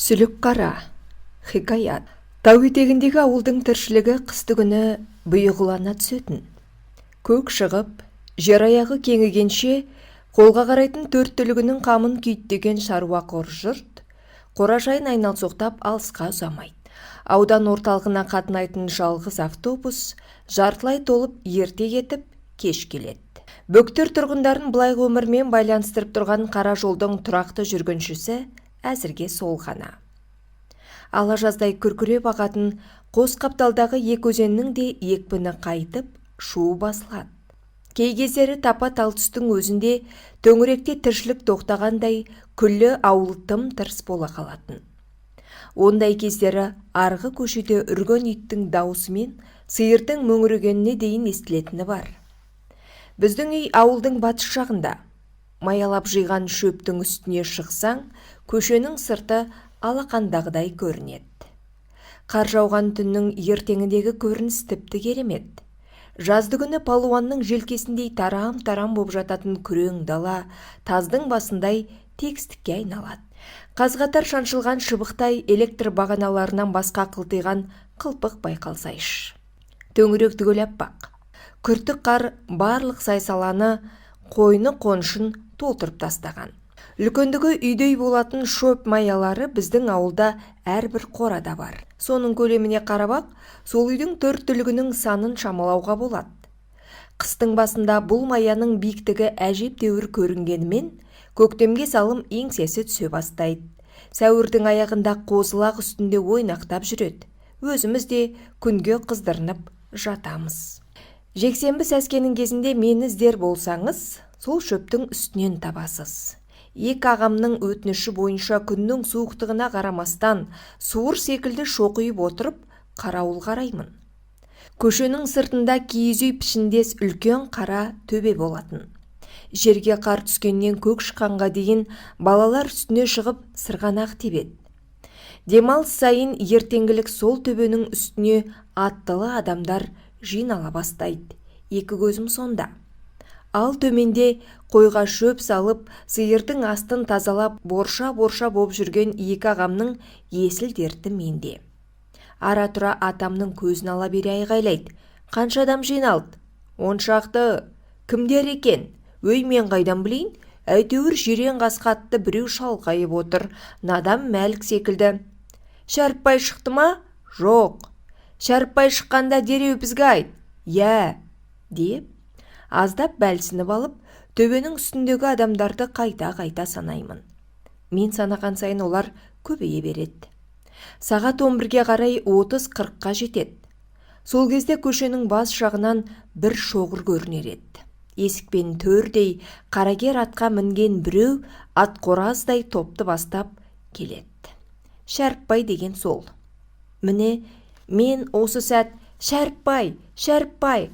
Сүлік қара. Хикаят. Тау етегіндегі ауылдың тіршілігі қысты күні бұйығылана түсетін. Көк шығып, жер аяғы кеңігенше, қолға қарайтын төрт түлігінің қамын күйттеген шаруа қор жұрт, қоражайын айналсоқтап алысқа ұзамайды. Аудан орталығына қатынайтын жалғыз автобус жартылай толып ерте кетіп, кеш келеді. Бөктір тұрғындарын былайғы өмірмен байланыстырып тұрған қара жолдың тұрақты жүргіншісі әзірге сол ғана. Ала жаздай күркіреп ағатын қос қапталдағы екі өзеннің де екпіні қайтып, шуы басылады. Кей кездері тапа тал түстің өзінде төңіректе тіршілік тоқтағандай күллі ауыл тым-тырс бола қалатын. Ондай кездері арғы көшеде үрген иттің дауысы мен сиырдың мөңірегеніне дейін естілетіні бар. Біздің үй ауылдың батыс жағында. Маялап жиған шөптің үстіне шықсаң, көшенің сырты алақандағыдай көрінеді. Қар жауған түннің ертеңіндегі көрініс тіпті керемет. Жазды күні палуанның желкесіндей тарам-тарам боп жататын күрең дала таздың басындай тегістікке айналады. Қаз-қатар шаншылған шыбықтай электр бағаналарынан басқа қылтиған қылпық байқалсайшы. Төңірек түгел аппақ. Күртік қар барлық сайсаланы қойны қоншын толтырып тастаған. Үлкендігі үйдей болатын шөп маялары біздің ауылда әрбір қорада бар. Соның көлеміне қарап, сол үйдің төрт түлігінің санын шамалауға болады. Қыстың басында бұл маяның биіктігі әжептәуір көрінгенімен, көктемге салым еңсесі түсе бастайды. Сәуірдің аяғында қозылақ үстінде ойнақтап жүреді. Өзіміз де күнге қыздырынып жатамыз. Жексенбі сәскенің кезінде мені іздер болсаңыз, сол шөптің үстінен табасыз. Екі ағамның өтініші бойынша күннің суықтығына қарамастан суыр секілді шоқиып отырып, қарауыл қараймын. Көшенің сыртында киіз үй пішіндес үлкен қара төбе болатын. Жерге қар түскеннен көк шыққанға дейін балалар үстіне шығып сырғанақ тебеді. Демалыс сайын ертеңгілік сол төбенің үстіне аттылы адамдар жинала бастайды. Екі көзім сонда. Ал төменде қойға шөп салып, сиырдың астын тазалап, борша-борша боп жүрген екі ағамның есіл дерті менде. Ара-тұра атамның көзін ала бере айғайлайды. Қанша адам жиналды? 10 шақты. Кімдер екен? Өй, мен қайдан білейін? Әйтеуір жирен қасқа атты біреу шалқайып отыр. Надам Мәлік секілді. Шәріпбай шықты ма? Жоқ. Шәріпбай шыққанда дереу бізге айт. Иә, деп аздап бәлсініп алып, төбенің үстіндегі адамдарды қайта-қайта санаймын. Мен санаған сайын олар көбейе береді. Сағат 11-ге қарай 30-40-қа жетеді. Сол кезде көшенің бас жағынан бір шоғыр көрінер еді. Есікпен төрдей қарагер атқа мінген біреу ат қораздай топты бастап келеді. Шәріпбай деген сол. Міне, мен осы сәт Шәріпбай, Шәріпбай,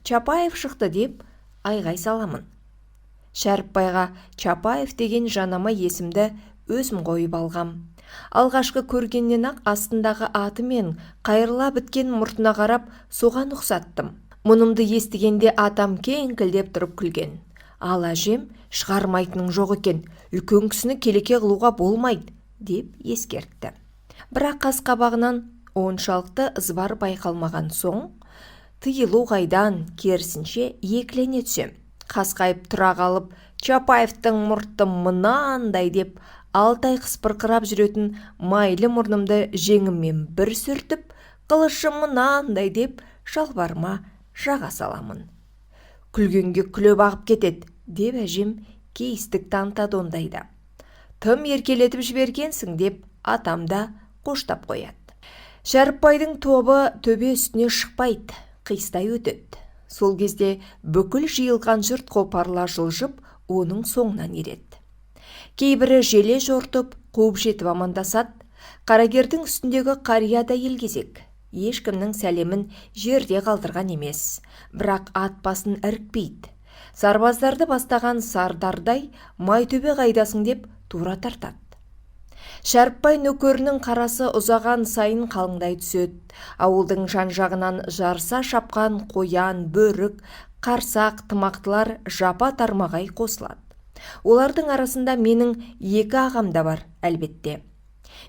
Чапаев шықты деп айғай саламын. Шәріпбайға Чапаев деген жанама есімді өзім қойып алғам. Алғашқы көргеннен-ақ астындағы аты мен қайырыла біткен мұртына қарап соған ұқсаттым. Мұнымды естігенде атам кеңкілдеп тұрып күлген. Ал әжем шығармайтының жоқ екен, үлкен кісіні келеке қылуға болмайды, деп ескертті. Бірақ қас қабағынан оншалықты ызбар байқалмаған соң, тыйылу қайдан, керісінше екілене түсем. Қасқайып тұра қалып, Чапаевтың мұрты мынандай деп, алтай қыспырқырап жүретін майлы мұрнымды жеңіммен бір сүртіп, қылышы мынандай деп, жалбарма жаға саламын. Күлгенге күліп ағып кетеді, деп әжем кейістік танытады ондайда. Тым еркелетіп жібергенсің, деп атам да қоштап қояды. Шәріпбайдың тобы төбе үстіне шықпайды, қистай өтеді. Сол кезде бүкіл жиылған жұрт қопарыла жылжып, оның соңынан ереді. Кейбірі желе жортып, қуып жетіп амандасады. Қарагердің үстіндегі қария да елгезек. Ешкімнің сәлемін жерде қалдырған емес, бірақ ат басын ірікпейді. Сарбаздарды бастаған сардардай майтөбе қайдасың деп тура тартады. Шәріпбай нөкерінің қарасы ұзаған сайын қалыңдай түседі. Ауылдың жан-жағынан жарыса шапқан қоян, бөрік, қарсақ, тымақтылар жапа тармағай қосылады. Олардың арасында менің екі ағам да бар, әлбетте.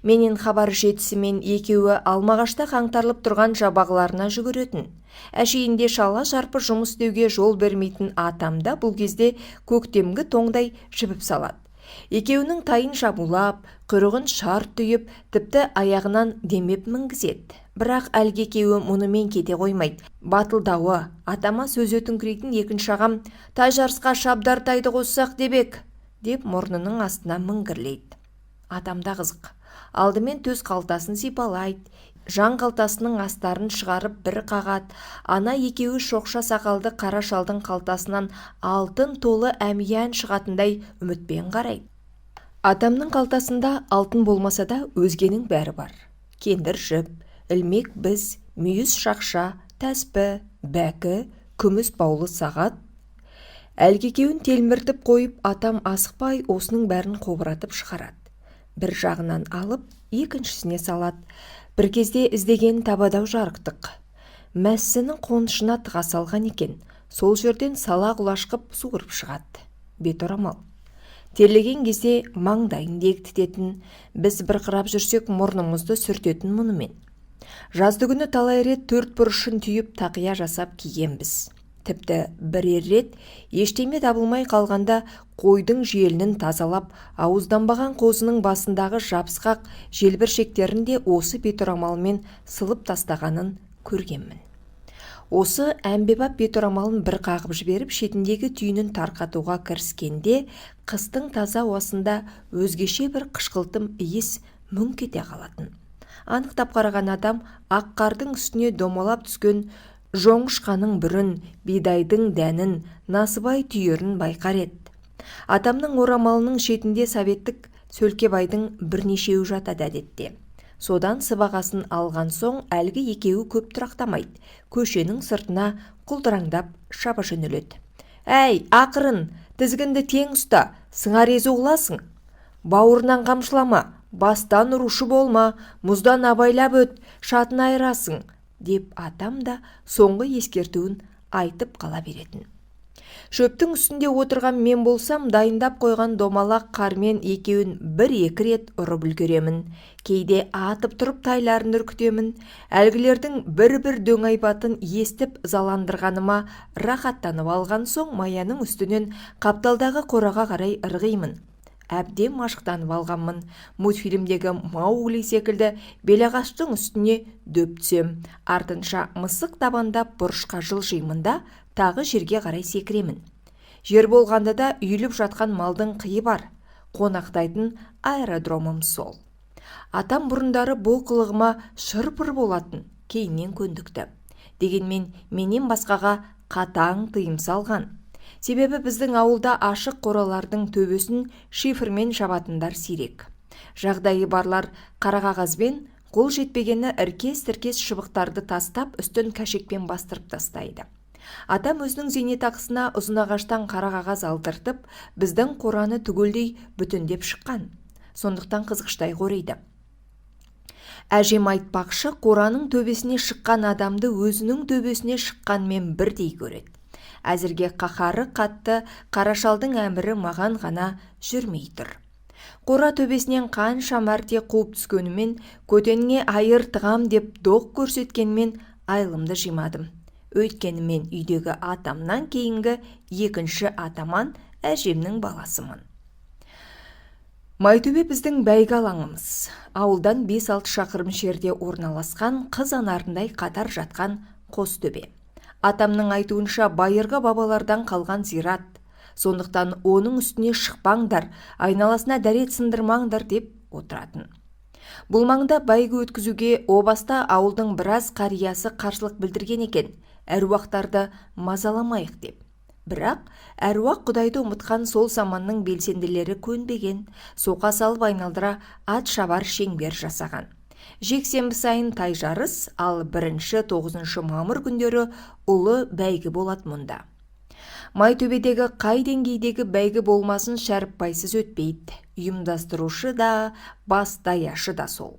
Менен хабар жетісімен екеуі алмағашта қаңтарылып тұрған жабағыларына жүгіретін. Әшейінде шала шарпы жұмыс істеуге жол бермейтін атамда бұл кезде көктемгі тоңдай жібіп салады. Екеуінің тайын жабулап, құйрығын шарт түйіп, тіпті аяғынан демеп мінгізеді. Бірақ әлгі екеуі мұнымен кете қоймайды. Батылдауы, атама сөз өтіңкірейтін екінші ағам, тай жарысқа шабдар тайды қоссақ дебек, деп мұрнының астына мінгірлейді. Атамда қызық. Алдымен төс қалтасын сипалайды, жан қалтасының астарын шығарып бір қағат. Ана екеуі шоқша сақалды қара шалдың қалтасынан алтын толы әмиян шығатындай үмітпен қарайды. Атамның қалтасында алтын болмаса да өзгенің бәрі бар. Кендір жіп, ілмек біз, мүйіз шақша, тәспі, бәкі, күміс баулы сағат. Әлгі екеуін телміртіп қойып, атам асықпай осының бәрін қобыратып шығарады. Бір жағынан алып, екіншісіне салады. Бір кезде іздеген табадау жарықтық. Мәссінің қонышына тыға салған екен. Сол жерден сала құлашқып суырып шығады. Бет орамал. Терлеген кезде маңдайын дегтітетін, біз бір қырап жүрсек мұрнымызды сүртетін мұнымен. Жазды күні талай рет төрт бұрышын түйіп тақия жасап кигенбіз. Тіпті бірер рет ештеме табылмай қалғанда қойдың желінін тазалап, ауызданбаған қозының басындағы жабысқақ желбіршектерін де осы беторамалмен сылып тастағанын көргенмін. Осы әмбебап беторамалын бір қағып жіберіп, шетіндегі түйінін тарқатуға кіріскенде, қыстың таза ауасында өзгеше бір қышқылтым иіс мүңк ете қалатын. Анықтап қараған адам ақ қардың үстіне домалап түскен жоңышқаның бүрін, бидайдың дәнін, насыбай түйірін байқар еді. Атамның орамалының шетінде советтік сөлкебайдың бірнешеуі жатады әдетте. Содан сыбағасын алған соң әлгі екеуі көп тұрақтамайды. Көшенің сыртына құлдыраңдап шаба жөнеледі. «Әй, ақырын, тізгінді тең ұста, сыңар езу қыласың. Бауырынан қамшылама, бастан ұрушы болма, мұздан абайлап өт, шатын айырасың», деп атам да соңғы ескертуін айтып қала беретін. Шөптің үстінде отырған мен болсам, дайындап қойған домалақ қармен екеуін бір-екі рет ұрып үлгеремін. Кейде атып тұрып тайларын үркітемін. Әлгілердің бір-бір дөңайбатын естіп заландырғаныма рахаттанып алған соң маяның үстінен қапталдағы қораға қарай ырғимын. Әбден машықтанып алғанмын. Мультфильмдегі Маугли секілді белағаштың үстіне дөп түсем. Артынша мысық табандап бұрышқа жылжимын да тағы жерге қарай секіремін. Жер болғанда да үйіліп жатқан малдың қиы бар. Қонақтайтын аэродромым сол. Атам бұрындары бұл қылығыма шыр-пыр болатын, кейіннен көндікті. Дегенмен менен басқаға қатаң тыйым салған. Себебі біздің ауылда ашық қоралардың төбесін шифрмен жабатындар сирек. Жағдайы барлар қара қағазбен, қол жетпегені іркес-тіркес шыбықтарды тастап, үстін кәшекпен бастырып тастайды. Атам өзінің зейнетақысына ұзынағаштан қара қағаз алдыртып, біздің қораны түгелдей бүтіндеп шыққан. Сондықтан қызғыштай қорейді. Әжем айтпақшы, қораның төбесіне шыққан адамды өзінің төбесіне шыққанмен бірдей көреді. Әзірге қаһары қатты қарашалдың әмірі маған ғана жүрмей тұр. Қора төбесінен қанша мәрте қуып түскенімен, көтеніңе айыр тығам деп доқ көрсеткенмен айлымды жимадым. Өйткені мен үйдегі атамнан кейінгі екінші атаман әжемнің баласымын. Майтөбе біздің бәйгі алаңымыз. Ауылдан 5-6 шақырым жерде орналасқан қыз анарындай қатар жатқан қос төбе. Атамның айтуынша байырғы бабалардан қалған зират. Сондықтан оның үстіне шықпаңдар, айналасына дәрет сындырмаңдар деп отыратын. Бұл маңда бәйгі өткізуге о баста ауылдың біраз қариясы қарсылық білдірген екен, әруақтарды мазаламайық деп. Бірақ әруақ құдайды ұмытқан сол заманның белсенділері көнбеген, соқа салып айналдыра ат шабар шеңбер жасаған. Жексенбі сайын тай жарыс, ал 1-9 мамыр күндері ұлы бәйгі болады мұнда. Майтөбедегі қай деңгейдегі бәйгі болмасын шәріпбайсыз өтпейді. Ұйымдастырушы да, бас даяшы да сол.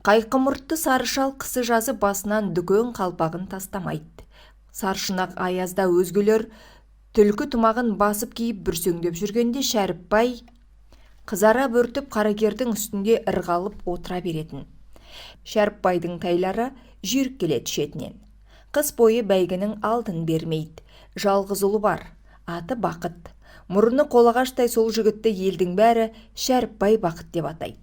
Қайқы-мұртты сарышал қысы жазы басынан дүкен қалпағын тастамайды. Саршынақ аязда өзгелер түлкі тымағын басып киіп бүрсеңдеп жүргенде Шәріпбай қызара бөртіп қарагердің үстінде ырғалып отыра беретін. Шәріпбайдың тайлары жүйрік келеді шетінен. Қыс бойы бәйгінің алдын бермейді. Жалғыз ұлы бар, аты Бақыт. Мұрыны қолағаштай сол жігітті елдің бәрі Шәріпбай Бақыт деп атайды.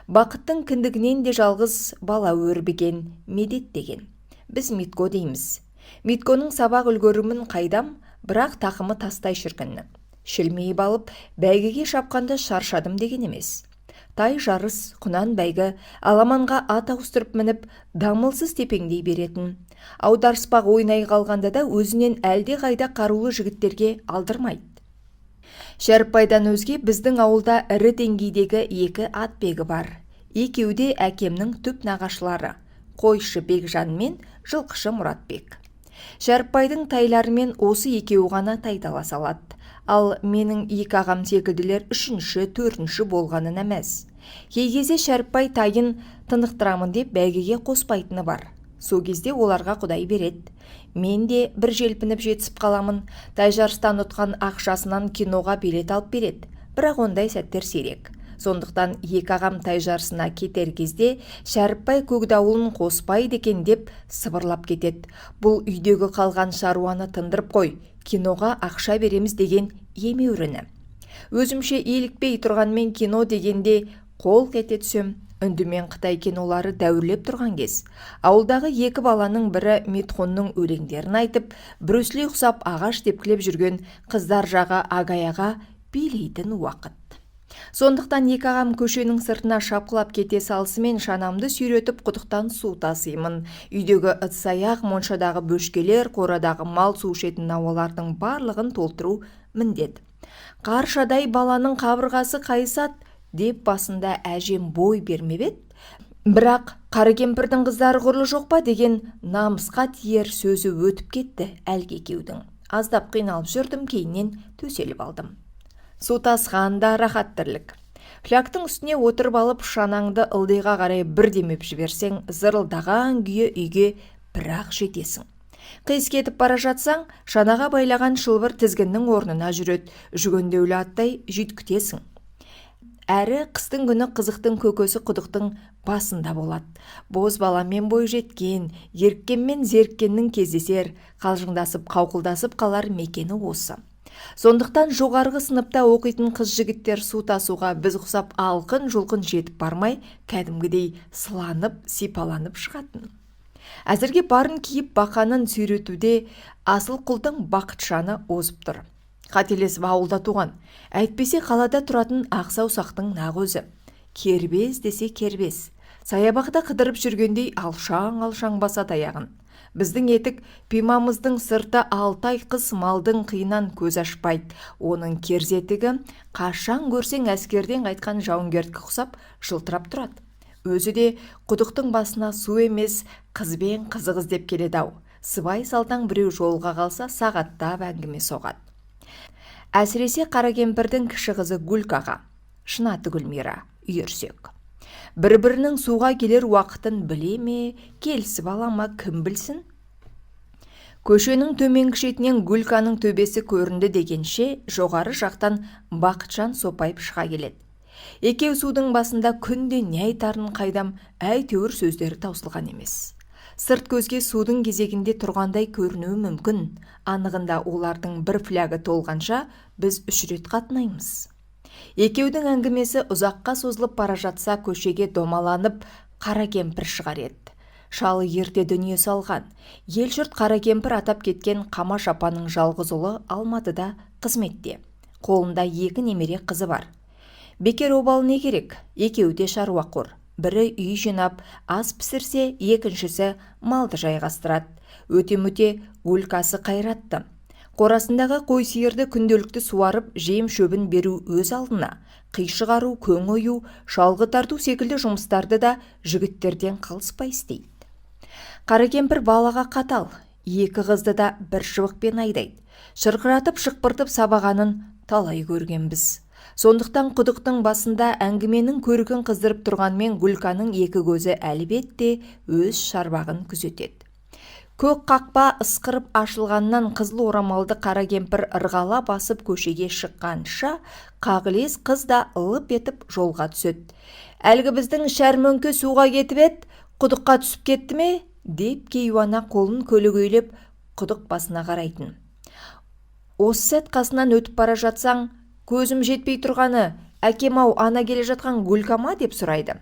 Бақыттың кіндігінен де жалғыз бала өрбіген Медет деген. Біз Митко дейміз. Митконың сабақ үлгерімін қайдам, бірақ тақымы тастай шіркінні. Шілмейіп алып, бәйгеге шапқанда шаршадым деген емес. Тай жарыс, құнан бәйгі, аламанға ат ауыстырып мініп, дамылсыз тепеңдей беретін. Аударыспақ ойнай қалғанда да өзінен әлде қайда қарулы жігіттерге алдырмайды. Шәріпбайдан өзге біздің ауылда ірі деңгейдегі 2 ат бегі бар. Екеуі де әкемнің түп нағашылары, қойшы Бекжан мен жылқышы Мұратбек. Шәріпбайдың тайларымен осы екеуі ғана тайдаласа алады. Ал менің 2 ағам секілділер 3-ші, 4-ші болғанын әмәз. Кей кезде Шәріпбай тайын тынықтырамын деп бәйгеге қоспайтыны бар. Сол кезде оларға құдай береді. Мен де бір желпініп жетісіп қаламын. Тай жарыстан ұтқан ақшасынан киноға билет алып береді. Бірақ ондай сәттер сирек. Сондықтан 2 ағам тай жарысына кетер кезде Шәріпбай көкдауылын қоспайды екен деп сыбырлап кетеді. Бұл үйдегі қалған шаруаны тындырып қой, киноға ақша береміз деген емеуріні. Өзімше елікпей тұрғанмен кино дегенде қол кете түсем. Үндімен Қытай кинолары дәуірлеп тұрған кез. Ауылдағы 2 баланың бірі Митхонның өлеңдерін айтып, бүрөсілей ұқсап ағаш тепкілеп жүрген қыздар жағы Агаяға билейтін уақыт. Сондықтан 2 ағам көшенің сыртына шапқылап кете салысымен шанамды сүйретіп құдықтан су тасимын. Үйдегі ыдыс-аяқ, моншадағы бөшкелер, қорадағы мал су ішетін науалардың барлығын толтыру міндет. Қаршадай баланың қабырғасы қайысады деп басында әжем бой бермеп еді. Бірақ қары кемпірдің қыздары құрлы жоқ па деген намысқа тиер сөзі өтіп кетті әлгі екеудің. Аздап қиналып жүрдім, кейіннен төселіп алдым. Су тасқанда рахат тірлік. Фляктың үстіне отырып алып шанаңды ылдиға қарай бір демеп жіберсең, зырылдаған күйі үйге бірақ жетесің. Қиыс кетіп бара жатсаң, шанаға байлаған шылбыр тізгіннің орнына жүреді, жүгендеулі аттай жүйткітесің. Әрі қыстың күні қызықтың көкөсі құдықтың басында болады. Боз баламен бой жеткен, еріккенмен зеріккеннің кездесер, қалжыңдасып, қауқылдасып қалар мекені осы. Сондықтан жоғарғы сыныпта оқитын қыз жігіттер су тасуға біз құсап алқын-жұлқын жетіп бармай, кәдімгідей сыланып, сипаланып шығатын. Әзірге барын киіп бақанын сүйретуде асыл құлдың бақытшаны озып тұр. Қателесіп ауылда туған, әйтпесе қалада тұратын ақсаусақтың нақ өзі. Кербез десе кербез. Саябақта қыдырып жүргендей алшаң-алшаң басады аяғын. Біздің етік пимамыздың сырты 6 ай қыс малдың қиынан көз ашпайды. Оның керзетігі қашан көрсең әскерден қайтқан жауынгердікі ұқсап жылтырап тұрады. Өзі де құдықтың басына су емес, қызбен қызық іздеп келеді ау. Сыбай салтаң біреу жолға қалса сағаттап әңгіме соғады. Әсіресе қара кемпірдің кіші қызы Гүлкаға, шын аты Гүлмира, үйірсек. Бір-бірінің суға келер уақытын біле ме, келісіп ала ма, кім білсін? Көшенің төменгі шетінен Гүлканың төбесі көрінді дегенше, жоғары жақтан Бақытжан сопайып шыға келеді. Екеу судың басында күнде не айтарын қайдам, әйтеуір сөздері таусылған емес. Сырт көзге судың кезегінде тұрғандай көрінуі мүмкін. Анығында олардың бір флягі толғанша біз 3 рет қатынаймыз. Екеудің әңгімесі ұзаққа созылып бара жатса көшеге домаланып қара кемпір шығар еді. Шалы ерте дүние салған. Ел жұрт қара кемпір атап кеткен Қамаш апаның жалғыз ұлы Алматыда қызметте. Қолында 2 немере қызы бар. Бекер обал не керек? Екеуі де шаруақор. Бірі үй жинап, ас пісірсе, екіншісі малды жайғастырады. Өте-мөте Гүлкасы қайратты. Қорасындағы қой сиырды күнделікті суарып, жем шөбін беру өз алдына. Қи шығару, көң ою, шалғы тарту секілді жұмыстарды да жігіттерден қалыспай істейді. Қара кемпір балаға қатал, 2 қызды да бір шыбықпен айдайды. Шырқыратып, шықпыртып сабағанын талай көргенбіз. Сондықтан құдықтың басында әңгіменің көрігін қыздырып тұрғанмен Гүлканың 2 көзі әлбетте өз шарбағын күзетеді. Көк қақпа ысқырып ашылғаннан қызыл орамалды қара кемпір ырғала басып көшеге шыққанша қағылез қыз да лып етіп жолға түседі. Әлгі біздің шәрмөнке суға кетіп еді, құдыққа түсіп кетті ме? Деп кейуана қолын көлегейлеп құдық басына қарайтын. Осы сәт қасынан өтіп бара жатсаң, көзім жетпей тұрғаны, әкем-ау ана келе жатқан Гүлкама деп сұрайды.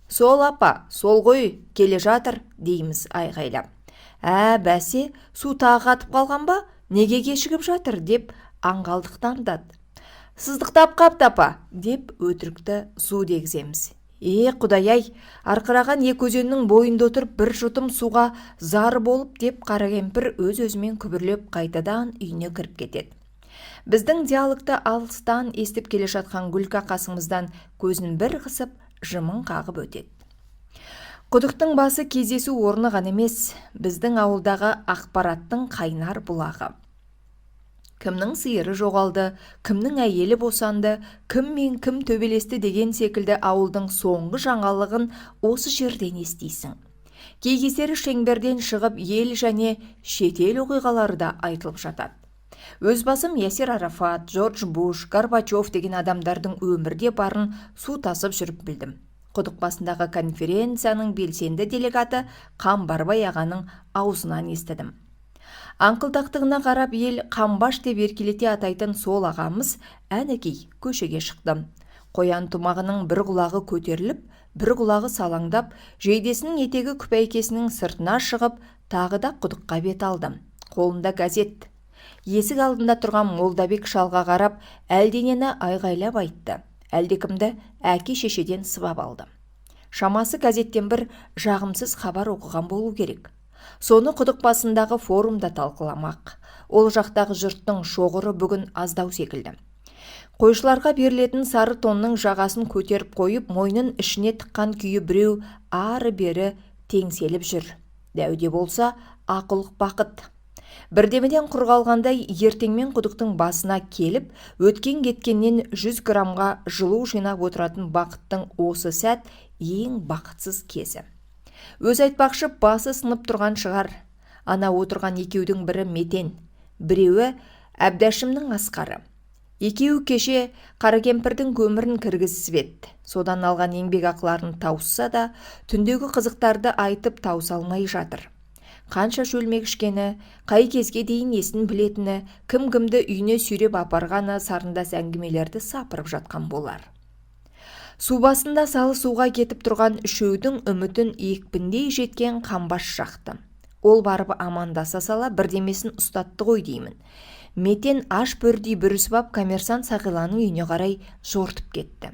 Сол апа, сол ғой, келе жатыр, дейміз айғайлап. Бәсе, су тағы қатып қалған ба? Неге кешігіп жатыр, деп аңғалдық танытады. Сыздықтап қапты апа, деп өтірікті су дегіземіз. Құдай-ай, арқыраған екі өзеннің бойында отырып бір жұтым суға зары болып, деп қара кемпір өз-өзімен күбірлеп қайтадан үйіне кіріп кетеді. Біздің диалогты алыстан естіп келе жатқан Гүлка қасымыздан көзін бір қысып, жымын қағып өтеді. Құдықтың басы кездесу орны ғана емес, біздің ауылдағы ақпараттың қайнар бұлағы. Кімнің сиыры жоғалды, кімнің әйелі босанды, кім мен кім төбелесті деген секілді ауылдың соңғы жаңалығын осы жерден естисің. Кей кездері шеңберден шығып ел және шетел оқиғалары да айтылып жатады. Өз басым Ясир Арафат, Джордж Буш, Горбачев деген адамдардың өмірде барын су тасып жүріп білдім. Құдық басындағы конференцияның белсенді делегаты Қамбарбай ағаның аузынан естідім. Аңқылдақтығына қарап ел Қамбаш деп еркелете атайтын сол ағамыз әнекей көшеге шықты. Қоян тұмағының бір құлағы көтеріліп, бір құлағы салаңдап, жейдесінің етегі күпәйкесінің сыртына шығып, тағы да құдыққа бет алды. Қолында газет. Есік алдында тұрған Молдабек шалға қарап, әлденені айғайлап айтты. Әлдекімді әке-шешеден сыбап алды. Шамасы газеттен бір жағымсыз хабар оқыған болу керек. Соны құдық басындағы форумда талқыламақ. Ол жақтағы жұрттың шоғыры бүгін аздау секілді. Қойшыларға берілетін сары тонның жағасын көтеріп қойып, мойнын ішіне тыққан күйі біреу ары-бері теңселіп жүр. Дәуде болса, ақылық бақыт. Бірдемеден құр қалғандай ертеңмен құдықтың басына келіп, өткен-кеткеннен 100 грамға жылу жинап отыратын бақыттың осы сәт ең бақытсыз кезі. Өз айтпақшы басы сынып тұрған шығар. Ана отырған екеудің бірі Метен, біреуі Әбдәшімнің Асқары. Екеуі кеше қара кемпірдің көмірін кіргізіп еді. Содан алған еңбек ақыларын тауысса да, түндегі қызықтарды айтып тауыса алмай жатыр. Қанша шөлмек ішкені, қай кезге дейін есін білетіні, кім-кімді үйіне сүйреп апарғаны сарындас әңгімелерді сапырып жатқан болар. Су басында салы суға кетіп тұрған үшеудің үмітін екпіндей жеткен Қамбаш шақты. Ол барып амандаса сала бірдемесін ұстатты ғой деймін. Метен аш бөрдей бүрісіп ап коммерсант Сақиланың үйіне қарай жортып кетті.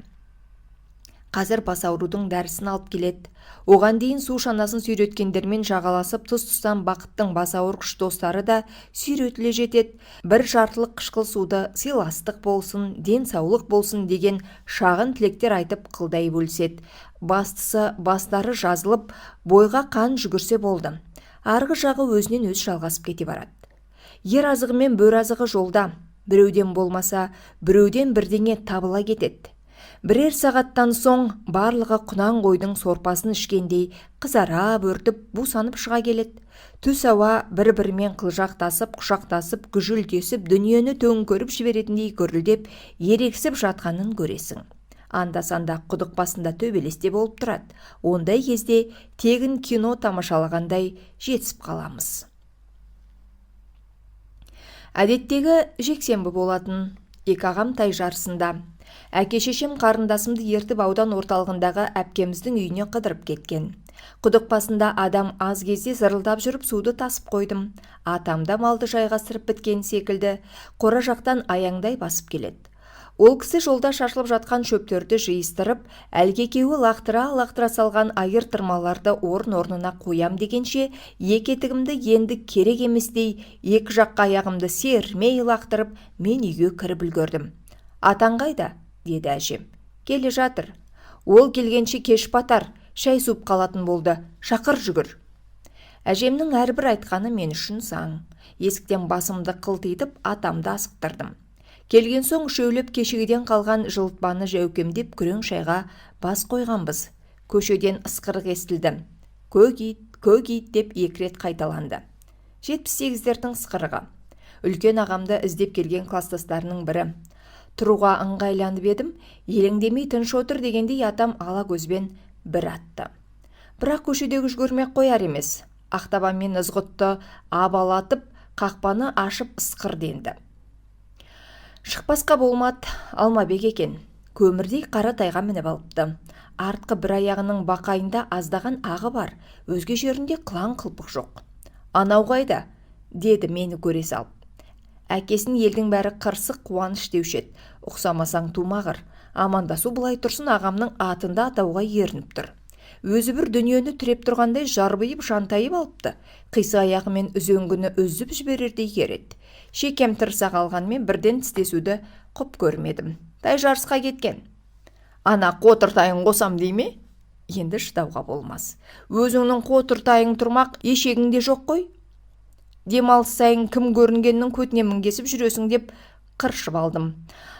Қазір бас аурудың дәрісін алып келеді. Оған дейін су шанасын сүйреткендермен жағаласып, тұс-тұстан бақыттың бас ауырғыш достары да сүйретіле жетеді. Бір жартылық қышқыл суды сыйластық болсын, денсаулық болсын деген шағын тілектер айтып қылдай бөліседі. Бастысы бастары жазылып, бойға қан жүгірсе болды. Арғы жағы өзінен өз жалғасып кете барады. Ер азығы мен бөр азығы жолда. Біреуден болмаса, біреуден бірдеңе табыла кетеді. Бірер сағаттан соң барлығы құнан қойдың сорпасын ішкендей қызара бөртіп бусанып шыға келеді. Түс ауа бір-бірімен қылжақтасып, құшақтасып, күжілдесіп, дүниені төңкеріп жіберетіндей гүрілдеп, ерексіп жатқанын көресің. Анда-санда құдық басында төбелесте болып тұрады. Ондай кезде тегін кино тамашалағандай жетісіп қаламыз. Әдеттегі жексенбі болатын. Екі ағам тай жарысында. Әке-шешем қарындасымды ертіп аудан орталығындағы әпкеміздің үйіне қыдырып кеткен. Құдық басында адам аз кезде зырылдап жүріп суды тасып қойдым. Атамда малды жайғастырып біткен секілді, қора жақтан аяңдай басып келеді. Ол кісі жолда шашылып жатқан шөптерді жиыстырып, әлгі-екеуі лақтыра салған айыр тырмаларды орын-орнына қоям дегенше, екі етігімді енді керек еместей, екі жаққа аяғымды сермей лақтырып, мен үйге кіріп үлгердім. Атаң қайда? Деді әжем. Келе жатыр. Ол келгенше кеш батар, шай суып қалатын болды. Шақыр жүгір. Әжемнің әрбір айтқаны мен үшін заң. Есіктен басымды қылтитып, атамды асықтырдым. Келген соң үшеулеп кешегіден қалған жылытпаны жәукемдеп күрең шайға бас қойғанбыз. Көшеден ысқырық естілді. Көк ит, көк ит деп 2 рет қайталанды. 78-лердің сықырығы. Үлкен ағамды іздеп келген кластастарының бірі. Тұруға ыңғайланып едім, елеңдемей тыныш отыр дегендей атам ала көзбен бір атты. Бірақ көшедегі жүгірмек қояр емес. Ақтабанмен ызғұтты абалатып, қақпаны ашып ысқыр денді. Шықпасқа болмады, Алмабек екен. Көмірдей қара тайға мініп алыпты. Артқы бір аяғының бақайында аздаған ағы бар, өзге жерінде қылаң қылпық жоқ. Анау қайда? Деді мені көре салып. Әкесін елдің бәрі қырсық қуаныш деушет. Ұқсамасаң тумағыр. Амандасу бұлай тұрсын ағамның атында атауға ерініп тұр. Өзі бір дүниені түреп тұрғандай жарбайып жантайып алыпты. Қисы аяғымен үзеңгіні үзіп жіберердей кереді. Шекем тырса қалғанмен бірден тістесуді құп көрмедім. Тай жарысқа кеткен. Ана қотыр тайын қосам дей ме? Енді шыдауға болмас. Өзіңнің қотыр тайың тұрмақ ешегіңде жоқ қой. Демалыс сайын кім көрінгеннің көтіне мінгесіп жүресің деп қыршып алдым.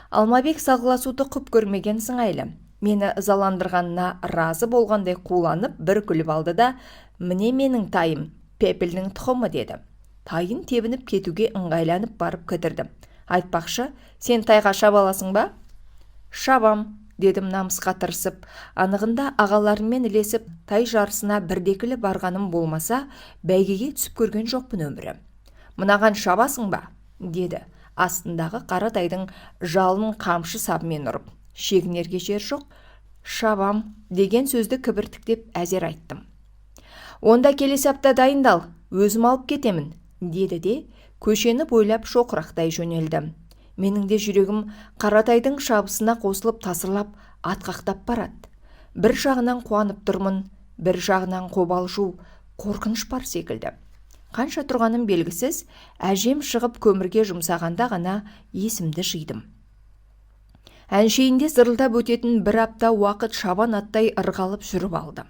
Алмабек салғыласуды құп көрмеген сыңайлы. Мені ызаландырғанына разы болғандай қуланып бір күліп алды да, міне менің тайым, пепелдің тұқымы деді. Тайын тебініп кетуге ыңғайланып барып кідірдім. Айтпақшы, сен тайға шабаласың ба? Шабам, дедім намысқа тырысып. Анығында ағаларыммен ілесіп, тай жарысына бірдекілі барғаным болмаса, бәйгеге түсіп көрген жоқпын өмірі. Мынаған шабасың ба? Деді. Астындағы қара тайдың жалын қамшы сабымен ұрып. Шегінерге жер жоқ. Шабам деген сөзді кібіртіктеп әзер айттым. Онда келесі апта дайындал, өзім алып кетемін, деді де көшені бойлап шоқырақтай жөнелді. Менің де жүрегім қаратайдың шабысына қосылып тасырлап атқақтап барады. Бір жағынан қуанып тұрмын, бір жағынан қобалжу, қорқыныш бар секілді. Қанша тұрғаным белгісіз, әжем шығып көмірге жұмсағанда ғана есімді жидым. Әншейінде зырылдап өтетін бір апта уақыт шабан аттай ырғалып жүріп алды.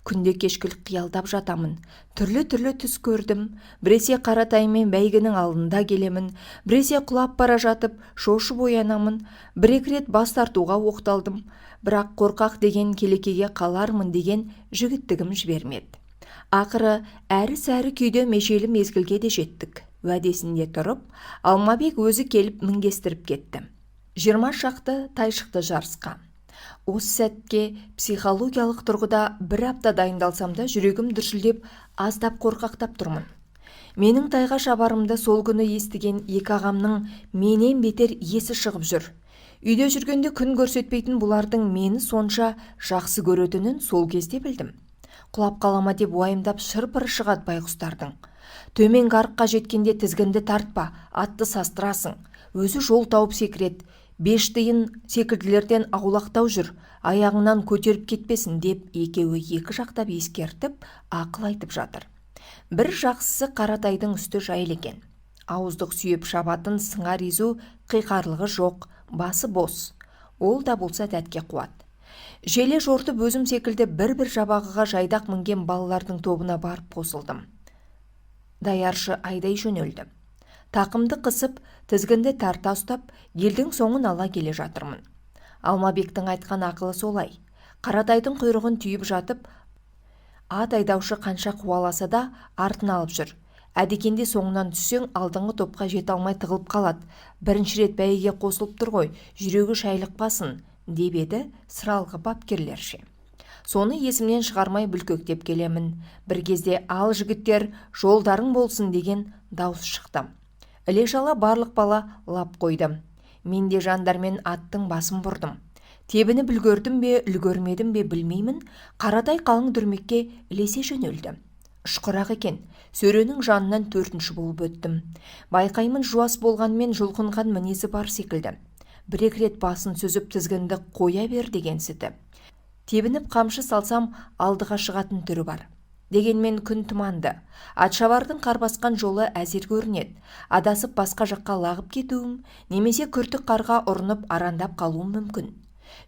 Күнде кешкілік қиялдап жатамын. Түрлі түс көрдім. Біресе қаратаймен бәйгінің алдында келемін. Біресе құлап бара жатып, шошып оянамын. Бір-екі рет бас тартуға оқталдым. Бірақ қорқақ деген келекеге қалармын деген жігіттігім жібермеді. Ақыры әрі-сәрі күйде межелі мезгілге де жеттік. Уәдесінде тұрып, Алмабек өзі келіп мінгестіріп кетті. 20 шақты тай шықты жарысқа. Осы сәтке психологиялық тұрғыда бір апта дайындалсам да жүрегім дүрсілдеп, аздап қорқақтап тұрмын. Менің тайға шабарымды сол күні естіген екі ағамның менен бетер есі шығып жүр. Үйде жүргенде күн көрсетпейтін бұлардың мені сонша жақсы көретінін сол кезде білдім. Құлап қалама деп уайымдап шыр-пыры шығады байғұстардың. Төмен арыққа жеткенде тізгінді тартпа, атты састырасың. Өзі жол тауып секірет. 5 тиын секілділерден аулақтау жүр, аяғынан көтеріп кетпесін деп екеуі екі жақтап ескертіп, ақыл айтып жатыр. Бір жақсысы қаратайдың үсті жайлы екен. Ауыздық сүйеп шабатын сыңар езу қиқарлығы жоқ, басы бос. Ол да болса тәтке қуат. Желе жортып өзім секілді бір-бір жабағыға жайдақ мінген балалардың тобына барып қосылдым. Даяршы айдай жөнелді. Тақымды қысып, тізгінді тарта ұстап, елдің соңын ала келе жатырмын. Алмабектің айтқан ақылы солай. Қаратайдың құйрығын түйіп жатып, ат айдаушы қанша қуаласа да артын алып жүр. Әдекенде соңынан түссең, алдыңғы топқа жете алмай тығылып қалады. Бірінші рет бәйге қосылып тұр ғой, жүрегі шайлықпасын, деп еді сыралғы бапкерлерше. Соны есімнен шығармай бүлкектеп келемін. Бір кезде ал жігіттер, жолдарың болсын деген дауыс шықты. Іле-шала барлық бала лап қойды. Мен де жандармен аттың басын бұрдым. Тебіні бүлгөрдім бе, үлгөрмедім бе білмеймін, Қаратай қалың дүрмекке ілесе жөнелді. Ұшқырақ екен, сөренің жанынан 4-ші болып өттім. Байқаймын жуас болғанмен жұлқынған мінезі бар секілді. Бір-екі рет басын сүзіп тізгінді қоя бер дегенсіді. Тебініп қамшы салсам алдыға шығатын түрі бар. Дегенмен күн тұманды. Атшабардың қар басқан жолы әзер көрінеді. Адасып басқа жаққа лағып кетуім, немесе күртік қарға ұрынып арандап қалуым мүмкін.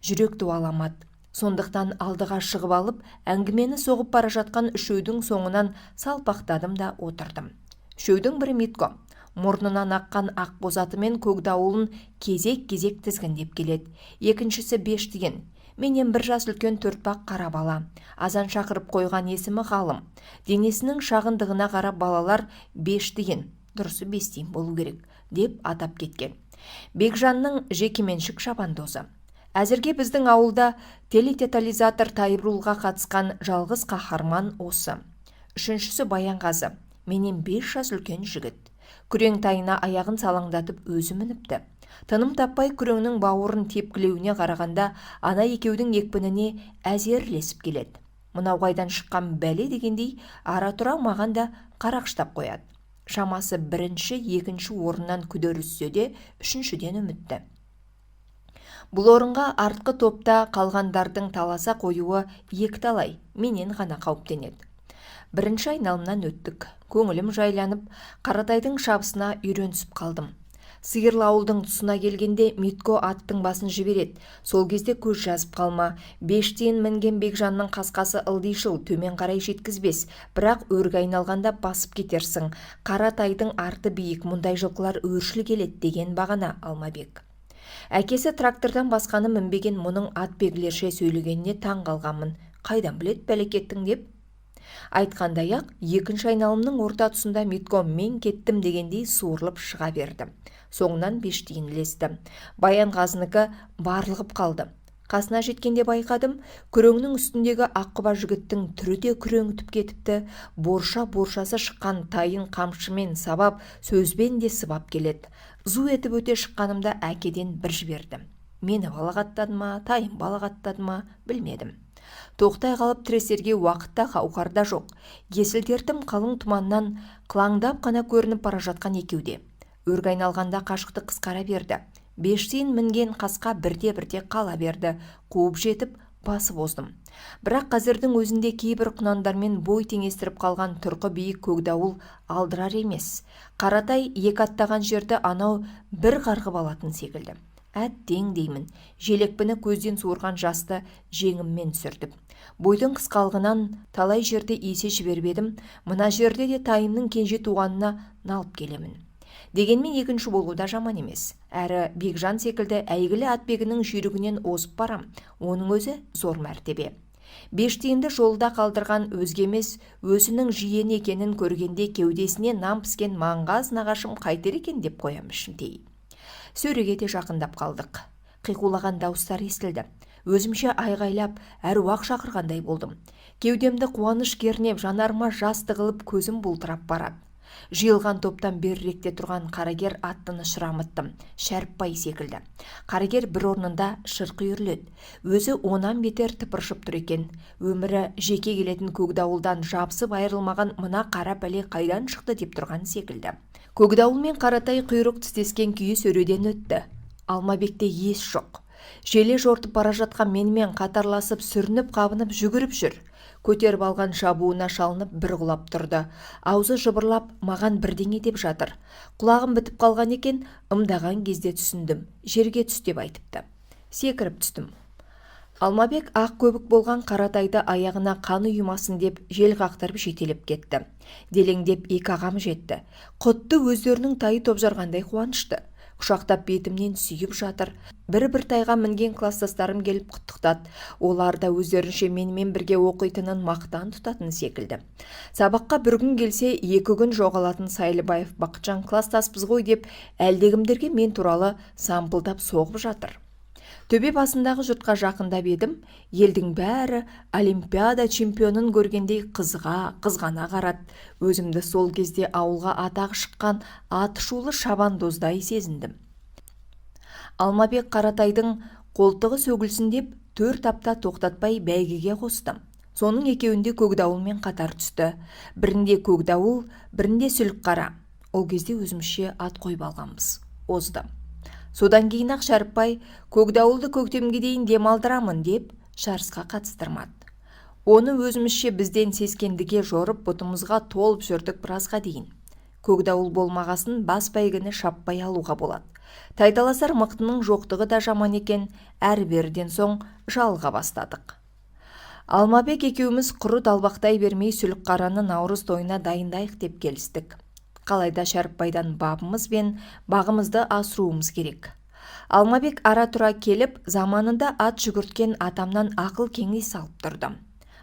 Жүрек дуаламады. Сондықтан алдыға шығып алып, әңгімені соғып бара жатқан үшеудің соңынан салпақтадым да отырдым. Үшеудің бірі Митко. Мұрнынан аққан ақ бозаты мен көк дауылын кезек-кезек тізгіндеп келеді. Екіншісі Бештиген. Менен 1 жас үлкен 4 қара бала. Азан шақырып қойған есімі Ғалым. Денесінің шағындығына қарап балалар Бештиген, дұрысы Бестиген болу керек, деп атап кеткен. Бекжанның жекеменшік шабандозы. Әзірге біздің ауылда телетотализатор Тайбурылға қатысқан жалғыз қаһарман осы. Үшіншісі Баянғазы. Менен 5 жас үлкен жігіт. Күрең тайына аяғын салаңдатып өзі мініпті. Тыным таппай күреңнің бауырын тепкілеуіне қарағанда ана екеудің екпініне әзерлесіп келеді. Мынау қайдан шыққан бәле дегендей ара-тұра маған да қарақштап қояды. Шамасы 1-2 орыннан күдеріссе де 3-ден үмітті. Бұл орынға артқы топта қалғандардың таласа қоюы екталай, менен ғана қауіптенеді. 1-ші айналымнан өттік. Көңілім жайланып, Қаратайдың шабысына үйренісіп қалдым. Сиырлы ауылдың тұсына келгенде Митко аттың басын жібереді. Сол кезде көз жазып қалма. Бештен мінген Бекжанның қасқасы ылдишыл, төмен қарай жеткізбес. Бірақ өрге айналғанда басып кетерсің. Қаратайдың арты биік, мұндай жылқылар өршіл келеді деген бағана Алмабек. Әкесі трактордан басқаны мінбеген мұның ат бегілерше сөйлегеніне таң қалғанмын. Қайдан білет бәлекеттің деп? Айтқандай-ақ, 2-ші айналымның орта тұсында Митко мен кеттім дегендей суырылып шыға берді. Соңынан Бештиген ілесті. Баянғазыныкі барлығып қалды. Қасына жеткенде байқадым, күреңнің үстіндегі аққұба жігіттің түрі де күреңітіп кетіпті. Борша-боршасы шыққан тайын қамшымен сабап, сөзбен де сыбап келеді. Зу етіп өте шыққанымда әкеден бір жіберді. Мені балағаттады ма, тайын балағаттады ма, білмедім. Тоқтай қалып тіресерге уақытта қауқарда жоқ. Есілдертім қалың тұманнан қылаңдап қана көрініп бара жатқан екеуде. Өрге айналғанда қашықты қысқара берді. Бештен мінген қасқа бірде-бірде қала берді. Қуып жетіп басып оздым. Бірақ қазірдің өзінде кейбір құнандармен бой теңестіріп қалған тұрқы биік көкдауыл алдырар емес. Қаратай екі аттаған жерді анау бір қарғып алатын секілді. Әттең деймін, желекпіні көзден суырған жасты жеңіммен сүрдіп. Бойдың қысқалығынан талай жерде есе жібербедім, мына жерде де тайымның кенже туғанына налып келемін. Дегенмен 2-ші болуда жаман емес. Әрі Бекжан секілді әйгілі атбегінің жүйрігінен озып барам. Оның өзі зор мәртебе. Бештиенді жолда қалдырған өзге емес, өзінің жиен екенін көргенде кеудесіне нам піскен маңғаз нағашым қайтер екен деп қоям ішімдей. Сөреге де жақындап қалдық. Қиқулаған дауыстар естілді. Өзімше айғайлап, әруақ шақырғандай болдым. Кеудемді қуаныш кернеп, жанарыма жас тығылып, көзім бұлтырап барады. Жиылған топтан беріректе тұрған қарагер аттыны шырамыттым. Шәріпбай секілді. Қарагер бір орнында шырқы үйіріледі. Өзі онан бетер тыпыршып тұр екен. Өмірі жеке келетін көкдауылдан жабысып айырылмаған мына қара пәле қайдан шықты деп тұрған секілді. Көкдауыл мен Қаратай құйрық тістескен күйі сөреден өтті. Алмабекте ес жоқ. Желе жортып бара жатқан менімен қатарласып, сүрініп, қабынып, жүгіріп жүр. Көтеріп алған шабуына шалынып бір құлап тұрды. Аузы жыбырлап, маған бірдеңе деп жатыр. Құлағым бітіп қалған екен, ымдаған кезде түсіндім. Жерге түс деп айтыпты. Секіріп түстім. Алмабек ақ көбік болған Қаратайды аяғына қан ұйымасын деп жел қақтырып жетелеп кетті. Делеңдеп екі ағам жетті. Құтты өздерінің тайы топжарғандай қуанышты. Құшақтап бетімнен сүйіп жатыр. Бір-бір тайға мінген кластастарым келіп құттықтады. Олар да өздерінше менімен бірге оқитынын мақтан тұтатын секілді. Сабаққа бір күн келсе, 2 күн жоғалатын Сайлыбаев Бақытжан кластаспыз ғой деп әлдегімдерге мен туралы сампылдап соғып жатыр. Төбе басындағы жұртқа жақындап едім, елдің бәрі олимпиада чемпионын көргендей қызғана қарады. Өзімді сол кезде ауылға атағы шыққан атышулы шабандоздай сезіндім. Алмабек Қаратайдың қолтығы сөгілсін деп 4 апта тоқтатпай бәйгеге қостым. Соның екеуінде көкдауылмен қатар түсті. Бірінде көкдауыл, бірінде сүлікқара. Ол кезде өзімше ат қойып алғанбыз. Озды. Содан кейін ақ Шәріпбай көкдауылды көктемге дейін демалдырамын деп жарысқа қатыстырмады. Оны өзімізше бізден сескендіге жорып бұтымызға толып жүрдік біразға дейін. Көкдауыл болмағасын бас бәйгіні шаппай алуға болады. Тайталасар мықтының жоқтығы да жаман екен, әрберден соң жалға бастадық. Алмабек екеуміз құры далбақтай бермей сүлікқараны наурыз тойына дайындайық деп келістік. Қалайда Шәріпбайдан бабымыз бен бағымызды асыруымыз керек. Алмабек ара-тұра келіп, заманында ат жүгірткен атамнан ақыл кеңес алып тұрды.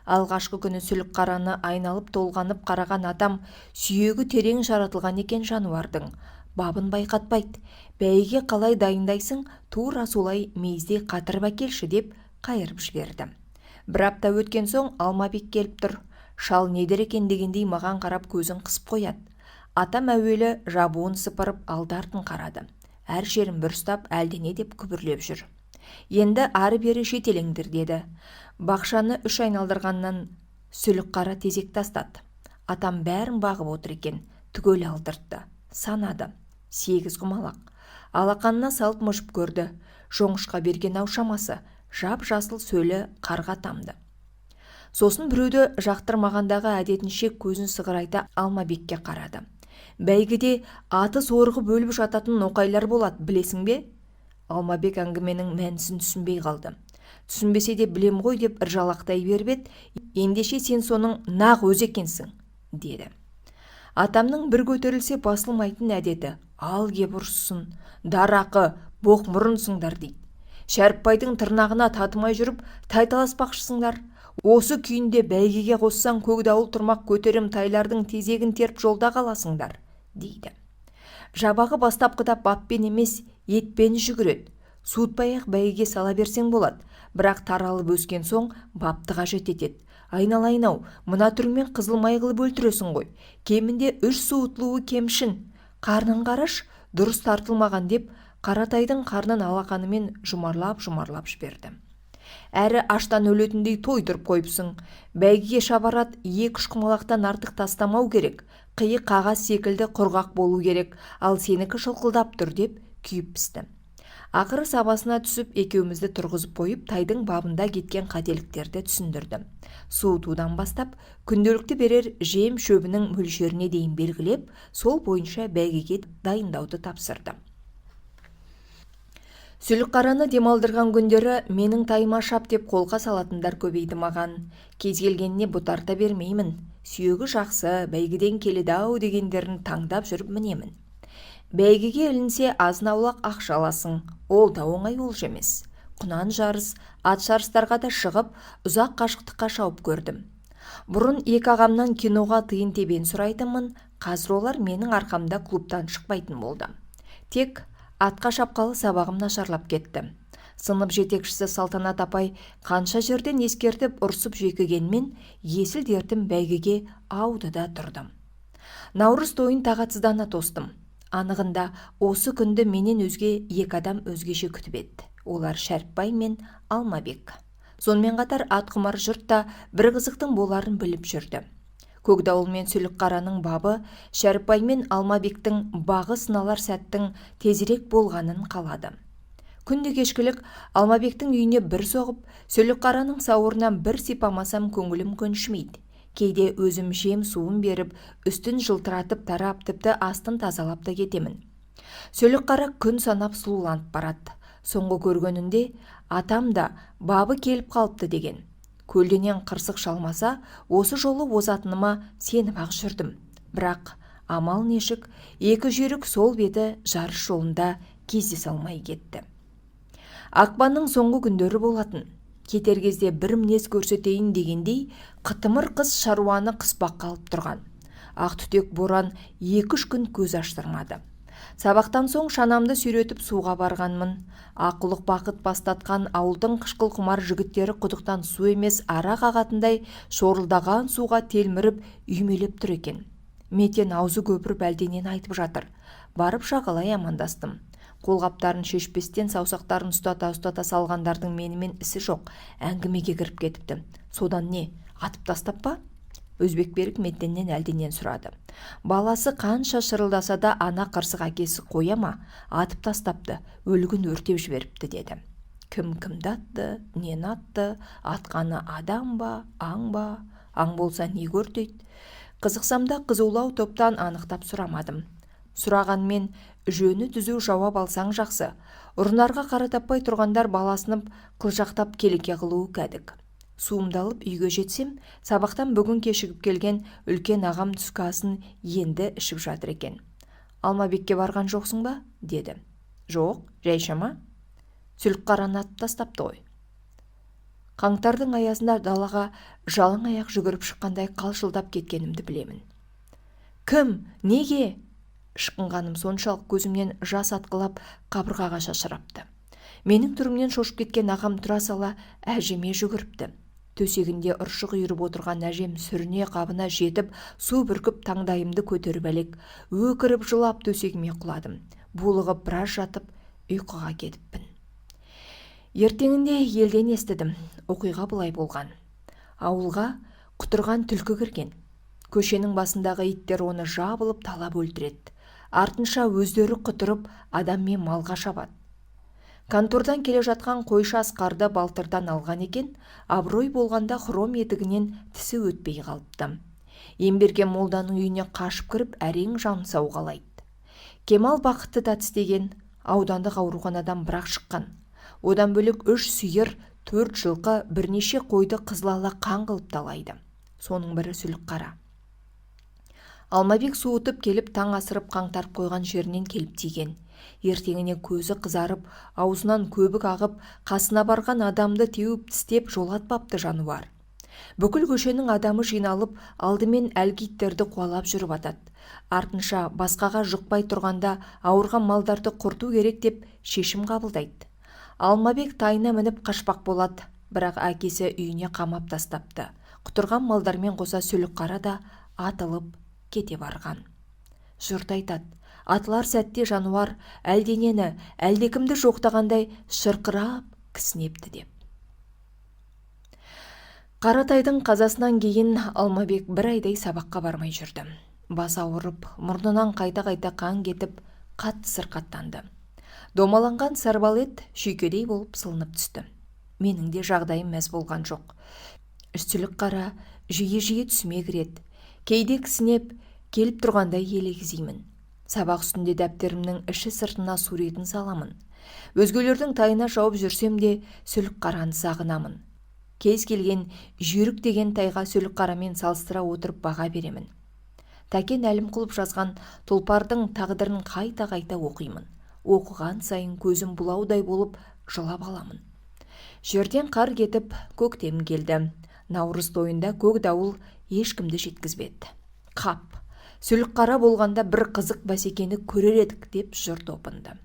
Алғашқы күні Сүлікқараны айналып толғанып қараған атам сүйегі терең жаратылған екен жануардың. Бабын байқатпайды. Бәйге қалай дайындайсың, тура солай мейіздей қатырып әкелші деп қайырып жіберді. Бір апта өткен соң Алмабек келіп тұр. Шал недер екен дегендей маған қарап көзін қысып қояды. Атам әуелі жабуын сыпырып алды-артын қарады. Әр жерін бір ұстап әлдене деп күбірлеп жүр. Енді ары-бері жетелеңдір деді. Бақшаны 3 айналдырғаннан Сүлікқара тезек тастады. Атам бәрін бағып отыр екен, түгел алдыртты. Санады. 8 құмалақ. Алақанына салып мұжып көрді. Жоңышқа берген ау шамасы, жап-жасыл сөлі қарға тамды. Сосын біреуді жақтырмағандағы әдетінше көзін сығырайта Алмабекке қарады. Бәйгіде аты сорғы бөліп жататын ноқайлар болады, білесің бе? Алмабек әңгіменің мәнісін түсінбей қалды. Түсінбесе де білем ғой деп ыржалақтай беріп еді, ендеше сен соның нақ өзі екенсің, деді. Атамның бір көтерілсе басылмайтын әдеті, ал кеп ұрссын, дарақы, боқ мұрынсыңдар дейді. Шәріпбайдың тырнағына татымай жүріп, тайталаспақшысыңдар. Осы күйінде бәйгеге қоссаң көк дауыл тұрмақ көтерім тайлардың тезегін теріп жолда қаласыңдар, дейді. Жабағы бастапқыда баппен емес, етпен жүгіреді. Суытпай-ақ бәйгеге сала берсең болады, бірақ таралып өскен соң бапты қажет етеді. Айналайын-ау, мына түріңмен қызылмай қылып өлтіресің ғой. Кемінде 3 суытылуы кемшін. Қарның қараш, дұрыс тартылмаған деп, Қаратайдың қарнын алақанымен жұмарлап жіберді. Әрі аштан өлетіндей тойдырып қойыпсың. Бәйгеге шабарат 2-3 құмалақтан артық тастамау керек. Қиы қағаз секілді құрғақ болу керек, ал сенікі шылқылдап тұр деп күйіп пісті. Ақыры сабасына түсіп екеумізді тұрғызып қойып, тайдың бабында кеткен қателіктерді түсіндірді. Суытудан бастап, күнделікті берер жем шөбінің мөлшеріне дейін белгілеп, сол бойынша бәйгеге дайындауды тапсырды. Сүлікқараны демалдырған күндері менің тайыма шап деп қолға салатындар көбейді маған. Кез келгеніне бұтарта бермеймін. Сүйегі жақсы, бәйгеден келеді-ау дегендерін таңдап жүріп мінемін. Бәйгеге ілінсе азын-аулақ ақша аласың, ол да оңай олжа емес. Құнан жарыс, ат жарыстарға да шығып, ұзақ қашықтыққа шауып көрдім. Бұрын 2 ағамнан киноға тиын тебен сұрайтынмын, қазір олар менің арқамда клубтан шықпайтын болды. Тек атқа шапқалы сабағым нашарлап кетті. Сынып жетекшісі Салтанат апай қанша жерден ескертіп ұрсып жекігенмен, есіл дертім бәйгеге ауды да тұрдым. Наурыз тойын тағатсыздана тостым. Анығында осы күнді менен өзге 2 адам өзгеше күтіп еді. Олар Шәріпбай мен Алмабек. Сонымен қатар атқұмар жұрт та бір қызықтың боларын біліп жүрді. Көкдауыл мен Сүлікқараның бабы Шәріпбай мен Алмабектің бағы сыналар сәттің тезірек болғанын қалады. Күнде кешкілік Алмабектің үйіне бір соғып, Сүлікқараның сауырынан бір сипамасам көңілім көншімейді. Кейде өзім жем суын беріп, үстін жылтыратып тарап, тіпті астын тазалап та кетемін. Сүлікқара күн санап сұлуланып барады. Соңғы көргенінде атам да бабы келіп қалыпты деген. Көлденен қырсық шалмаса, осы жолы озатыныма сеніп-ақ жүрдім. Бірақ амал нешік, 2 жүйрік сол беті жарыс жолында кездесе алмай кетті. Ақпанның соңғы күндері болатын. Кетер кезде бір мінез көрсетейін дегендей, қытымыр қыз шаруаны қыспақ қалып тұрған. Ақ түтек боран 2-3 күн көз аштырмады. Сабақтан соң шанамды сүйретіп суға барғанмын. Ақылық бақыт бастатқан ауылдың қышқыл құмар жігіттері құдықтан су емес арақ ағатындай шорылдаған суға телміріп үймелеп тұр екен. Метен аузы көпіріп әлденен айтып жатыр. Барып жағалай амандастым. Қолғаптарын шешпестен саусақтарын ұстата салғандардың менімен ісі жоқ. Әңгімеге кіріп кетіпті. Содан не, атып тастап па? Өзбекберік Метеннен әлденен сұрады. Баласы қанша шырылдаса да ана қырсық әкесі қоя ма? Атып тастапты, өлігін өртеп жіберіпті деді. Кім-кімді атты, нені атты, атқаны адам ба, аң ба? Аң болса не көртейді? Қызықсамда қызулау топтан анықтап сұрамадым. Сұрағанмен жөні түзу жауап алсаң жақсы. Ұрынарға қара таппай тұрғандар баласынып қылжақтап келеке қылуы кәдік. суымдалып үйге жетсем, сабақтан бүгін кешігіп келген үлкен ағам түскі асын енді ішіп жатыр екен. Алмабекке барған жоқсың ба? Деді. Жоқ, жай шама. Сүлікқараны атып тастапты ғой. Қаңтардың аязында далаға жалаң аяқ жүгіріп шыққандай қалшылдап кеткенімді білемін. Кім? Неге? Шықынғаным соншалық көзімнен жас атқылап қабырғаға шашырапты. Менің түрімнен шошып кеткен ағам тұра сала әжеме жүгіріпті. Төсегінде ұршық үйіріп отырған әжем сүріне қабына жетіп, су бүркіп таңдайымды көтеріп әлек, өкіріп жылап төсегіме құладым. Булығып біраз жатып, ұйқыға кетіппін. Ертеңінде елден естідім. Оқиға былай болған. Ауылға құтырған түлкі кірген. Көшенің басындағы иттер оны жабылып талап өлтіреді. Артынша өздері құтырып, адам мен малға шабады. Контордан келе жатқан қойшы Асқарды балтырдан алған екен, абырой болғанда хром етігінен тісі өтпей қалыпты. Емберген молданың үйіне қашып кіріп, әрең жан сауғалайды. Кемал бақытты да тістеген, аудандық ауруханадан бірақ шыққан. Одан бөлек 3 сүйір, 4 жылқы, бірнеше қойды қызылала қан қылып талайды. Соның бірі Сүлікқара. Алмабек суытып келіп таң асырып қаңтарып қойған жерінен келіп тиген. Ертеңіне көзі қызарып, аузынан көбік ағып, қасына барған адамды теуіп тістеп жолатпапты жануар. Бүкіл көшенің адамы жиналып, алдымен әлгі иттерді қуалап жүріп атады. Артынша басқаға жұқпай тұрғанда ауырған малдарды құрту керек деп шешім қабылдайды. Алмабек тайына мініп қашпақ болады, бірақ әкесі үйіне қамап тастапты. Құтырған малдармен қоса Сүлікқара да атылып кете барған. Жұрт айтады, атылар сәтте жануар әлденені, әлдекімді жоқтағандай шырқырап кісінепті деп. Қаратайдың қазасынан кейін Алмабек 1 айдай сабаққа бармай жүрді. Бас ауырып, мұрнынан қайта-қайта қан кетіп, қатты сырқаттанды. Домаланған сарбалет шүйкедей болып сылынып түсті. Менің де жағдайым мәз болған жоқ. Сүлікқара жиі-жиі түсіме кіреді. Кейде кісінеп, келіп тұрғандай елегізеймін. Сабақ үстінде дәптерімнің іші сыртына суретін саламын. Өзгелердің тайына шауып жүрсем де Сүлікқараны сағынамын. Кез келген жүйрік деген тайға Сүлікқарамен салыстыра отырып баға беремін. Тәкен Әлімқұлов жазған тұлпардың тағдырын қайта-қайта оқимын. Оқыған сайын көзім бұлаудай болып жылап аламын. Жерден қар кетіп, көктем келді. Наурыз тойында көк дауыл ешкімді жеткізбеді. Қап, Сүлікқара болғанда бір қызық бәсекені көрер едік деп жұрт опынды.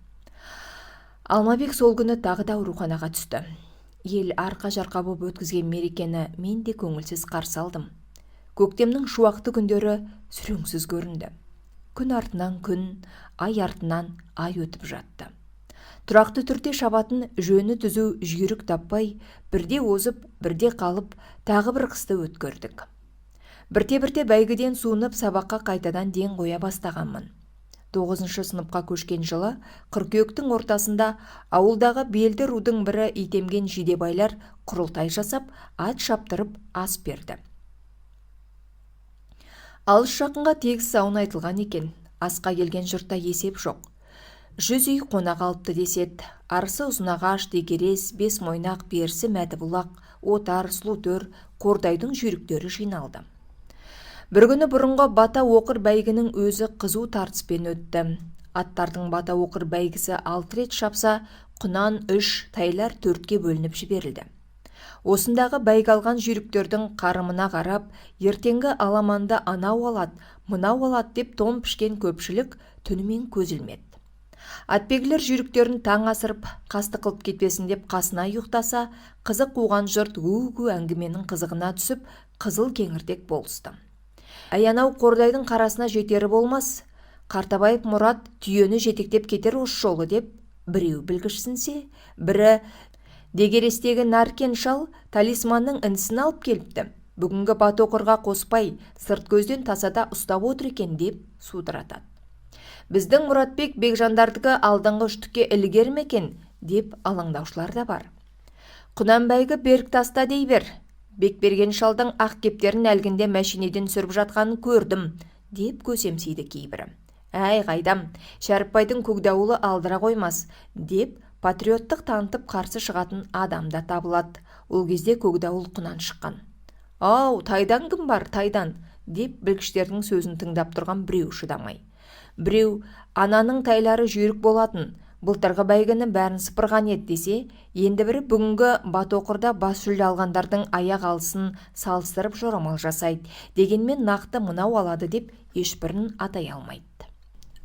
Алмабек сол күні тағы да ауруханаға түсті. Ел арқа-жарқа боп өткізген мерекені мен де көңілсіз қарсы алдым. Көктемнің шуақты күндері сүреңсіз көрінді. Күн артынан күн, ай артынан ай өтіп жатты. Тұрақты түрде шабатын жөні түзу жүйрік таппай, бірде озып, бірде қалып, тағы бір қысты өткөрдік. Бірте-бірте бәйгіден суынып сабаққа қайтадан ден қоя бастағанмын. 9 сыныпқа көшкен жылы, қыркүйектің ортасында ауылдағы белді рудың бірі итемген жидебайлар құрылтай жасап, ат шаптырып ас берді. Алыс жақынға тегіс сауын айтылған екен. Асқа келген жұртта есеп жоқ. 100 үй қонақ алыпты деседі. Арысы Ұзынағаш, Дегерес, Бесмойнақ, Берсі, Мәтібұлақ, Отар, Сұлутөр, Қордайдың жүйріктері жиналды. Бір күні бұрынғы бата оқыр бәйгінің өзі қызу тартыспен өтті. Аттардың бата оқыр бәйгісі 6 рет шапса, құнан 3, тайлар 4-ке бөлініп жіберілді. Осындағы бәйгі алған жүйріктердің қарымына қарап, ертеңгі аламанды анау алады, мынау алады деп тон пішкен көпшілік түнімен көзілмеді. Атбегілер жүйріктерін таң асырып, қасты қылып кетпесін деп қасына ұйықтаса, қызық қуған жұрт өгі әңгіменің қызығына түсіп, қызыл кеңірдек болысты. Әянау Қордайдың қарасына жетері болмас, Қартабаев Мұрат түйені жетектеп кетер осы жолы деп, біреу білгішсінсе, бірі Дегерестегі Наркен шал талисманның інісін алып келіпті. Бүгінгі батоқырға қоспай, сырт көзден тасада ұстап отыр екен деп судыратады. Біздің Мұратбек Бекжандардығы алдыңғы үштікке ілгер ме екен деп алаңдаушылар да бар. Құнанбайғы берік таста дей бер. Бекберген шалдың ақ кептерін әлгінде мәшинеден сүріп жатқанын көрдім деп көсемсейді кейбірі. Әй қайдам, Шәріпбайдың көкдауылы алдыра қоймас деп патриоттық танытып қарсы шығатын адам да табылады. Ол кезде Көкдауыл құнан шыққан. «Ау, тайдан кім бар, тайдан?» деп білгіштердің сөзін тыңдап тұрған біреу шыдамай. Біреу, ананың тайлары жүйрік болатын, былтырғы бәйгіні бәрін сыпырған ет десе, енді бірі бүгінгі Батоқырда бас жүлде алғандардың аяқ алысын салыстырып жорамал жасайды. Дегенмен нақты мынау алады деп ешбірін атай алмайды.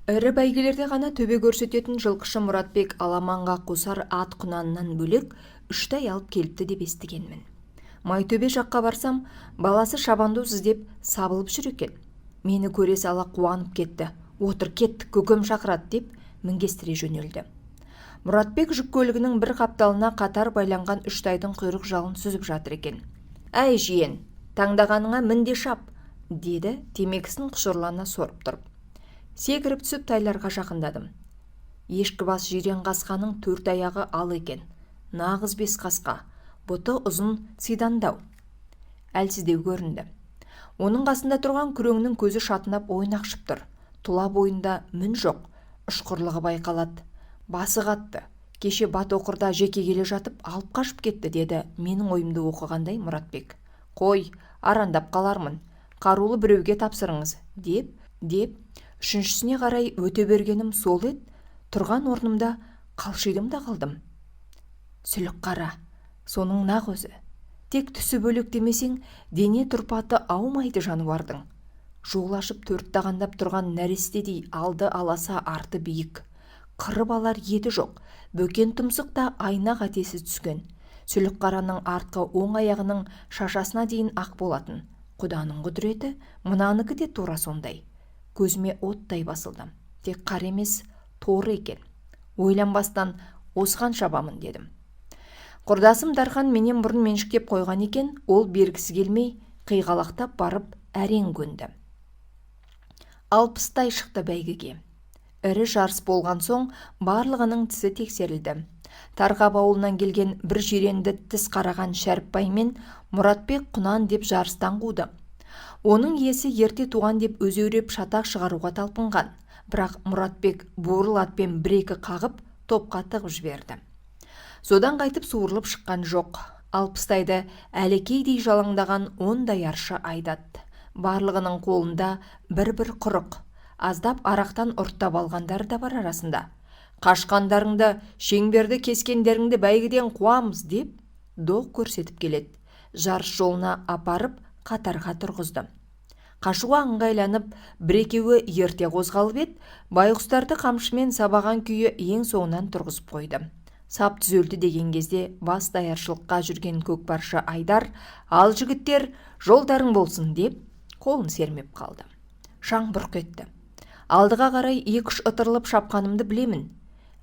Ірі бәйгелерде ғана төбе көрсететін жылқышы Мұратбек аламанға қосар ат құнанынан бөлек 3 тай алып келіпті деп естігенмін. Майтөбе жаққа барсам, баласы шабандоз іздеп сабылып жүр екен. Мені көре сала қуанып кетті. «Отыр, кеттік, көкем шақырады» деп мінгестіре жөнелді. Мұратбек жүк көлігінің бір қапталына қатар байланған 3 тайдың құйрық жалын сүзіп жатыр екен. «Әй жиен, таңдағаныңа мінде шап», деді темекісін құшырлана сорып тұрып. Секіріп түсіп тайларға жақындадым. Ешкі бас жирен қасқаның 4 аяғы ал екен. Нағыз 5 қасқа, бұты ұзын сидандау. Әлсіздеу көрінді. Оның қасында тұрған күреңнің көзі шатынап ойнақшып тұр. Тұла бойында мін жоқ, ұшқырлығы байқалады. Басы қатты. Кеше Батоқырда жеке келе жатып алып қашып кетті, деді менің ойымды оқығандай Мұратбек. «Қой, арандап қалармын. Қарулы біреуге тапсырыңыз», деп, үшіншісіне қарай өте бергенім сол ет, тұрған орнымда қалшидым да қалдым. Сүлік қара, соның нақ өзі. Тек түсі бөлек демесең, дене тұрпаты аумайды жануардың. Жол ашып 4 тағандап тұрған нәрестедей алды аласа арты биік. Қырып алар еті жоқ, бөкен тұмсық та айна қатесі түскен. Сүлік қараның артқы оң аяғының шашасына дейін ақ болатын. Құданың құдіреті, мұнаныкі де тура сондай. Көзіме оттай басылды. Тек қар емес, торы екен. Ойланбастан осыған шабамын дедім. Құрдасым Дархан менен бұрын меншіктеп қойған екен, ол бергісі келмей, қиғалақтап барып әрең көнді. 60 тай шықты бәйгеге. Ірі жарыс болған соң барлығының тісі тексерілді. Тарғап ауылынан келген бір жиренді тіс қараған Шәріпбай мен Мұратбек құнан деп жарыстан қуды. Оның иесі ерте туған деп өзеуреп шатақ шығаруға талпынған. Бірақ Мұратбек буырыл атпен 1-2 қағып топқа тығып жіберді. Содан қайтып суырылып шыққан жоқ. 60 тайды әлекейдей жалаңдаған 10 аршы айдатты. Барлығының қолында бір-бір құрық. Аздап арақтан ұрттап алғандар да бар арасында. «Қашқандарыңды, шеңберді кескендеріңді бәйгеден қуамыз» деп доқ көрсетіп келеді. Жарыс жолына апарып қатарға тұрғызды. Қашуға ыңғайланып, бір-екеуі ерте қозғалып еді, байғұстарды қамшымен сабаған күйі ең соңынан тұрғызып қойды. Сап түзелді деген кезде бас даяршылыққа жүрген көкпаршы Айдар, «Ал жігіттер, жолдарың болсын» деп қолын сермеп қалды. Шаң бұрқ етті. Алдыға қарай 2-3 ытырылып шапқанымды білемін.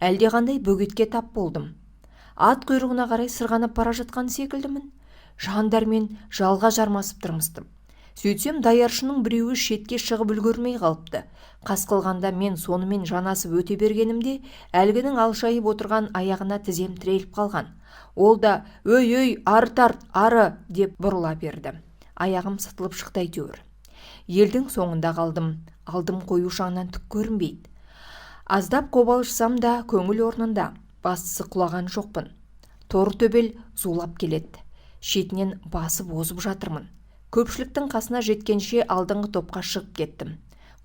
Әлдеқандай бөгетке тап болдым. Ат құйрығына қарай сырғанап бара жатқан секілдімін. Жандармен жалға жармасып тұрмыстым. Сөйтсем даяршының біреуі шетке шығып үлгермей қалыпты. Қас қылғанда мен сонымен жанасып өте бергенімде, әлгінің алшайып отырған аяғына тізем тіреліп қалған. Ол да «Өй, ары тарт, ары» деп бұрыла берді. Аяғым сытылып шықты әйтеуір. Елдің соңында қалдым. Алдым қою шаңнан түк көрінбейді. Аздап қобалжысам да көңіл орнында. Бастысы құлаған жоқпын. Торы төбел зулап келеді. Шетінен басып озып жатырмын. Көпшіліктің қасына жеткенше алдыңғы топқа шығып кеттім.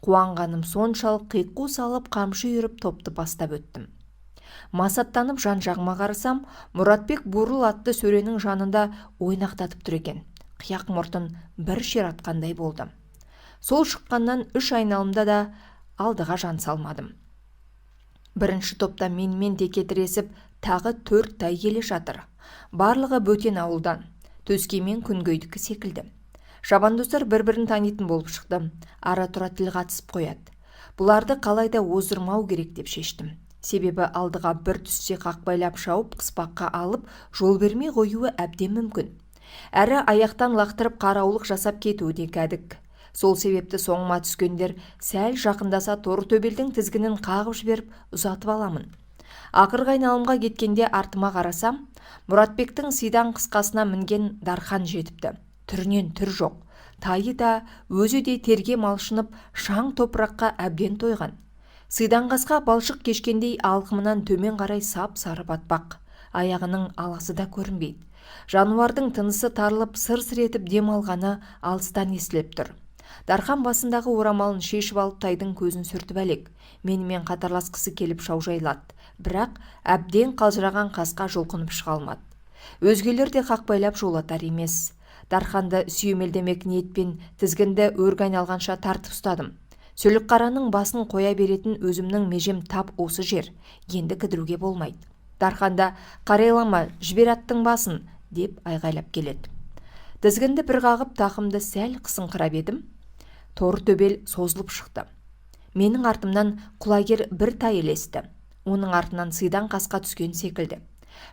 Қуанғаным соншалық қиқу салып қамшы үйіріп топты бастап өттім. Масаттанып жан-жағыма қарасам, Мұратбек бурыл атты сөренің жанында ойнақтатып тұр екен. Қияқ мұртын бір ширатқандай болдым. Сол шыққаннан 3 айналымда да алдыға жан салмадым. Бірінші топта менімен теке тіресіп, тағы 4 тай келе жатыр. Барлығы бөтен ауылдан. Төскеймен Күнгейдікі секілді. Шабандоздар бір-бірін танитын болып шықты. Ара-тұра тіл қатысып қояды. Бұларды қалайда оздырмау керек деп шештім. Себебі алдыға бір түссе қақпайлап шауып қыспаққа алып, жол бермей қоюы әбден мүмкін. Әрі аяқтан лақтырып қараулық жасап кетуі де кәдік. Сол себепті соңыма түскендер сәл жақындаса торы төбелдің тізгінін қағып жіберіп ұзатып аламын. Ақырғы айналымға кеткенде артыма қарасам, Мұратбектің сидан қысқасына мінген Дархан жетіпті. Түрінен түр жоқ. Тайы да, өзі де терге малшынып, шаң топыраққа әбден тойған. Сыйдан қасқа балшық кешкендей алқымынан төмен қарай сап-сары батпақ. Аяғының аласы да көрінбейді. Жануардың тынысы тарылып, сыр-сыр етіп дем алғаны алыстан естіліп тұр. Дархан басындағы орамалын шешіп алып тайдың көзін сүртіп әлек. Менімен қатарласқысы келіп шаужайлады. Бірақ әбден қалжыраған қасқа жұлқынып шыға алмады. Өзгелер де қақпайлап жолатар емес. Дарханды сүйемелдемек ниетпен тізгінді өрге айналғанша тартып ұстадым. Сөлікқараның басын қоя беретін өзімнің межем тап осы жер. Енді кідіруге болмайды. Дарханда қарайлама, жібер аттың басын, деп айғайлап келеді. Тізгінді бір қағып тақымды сәл қысыңқырап едім. Торы төбел созылып шықты. Менің артымнан құлагер бір тай ілесті. Оның артынан сыйдан қасқа түскен секілді.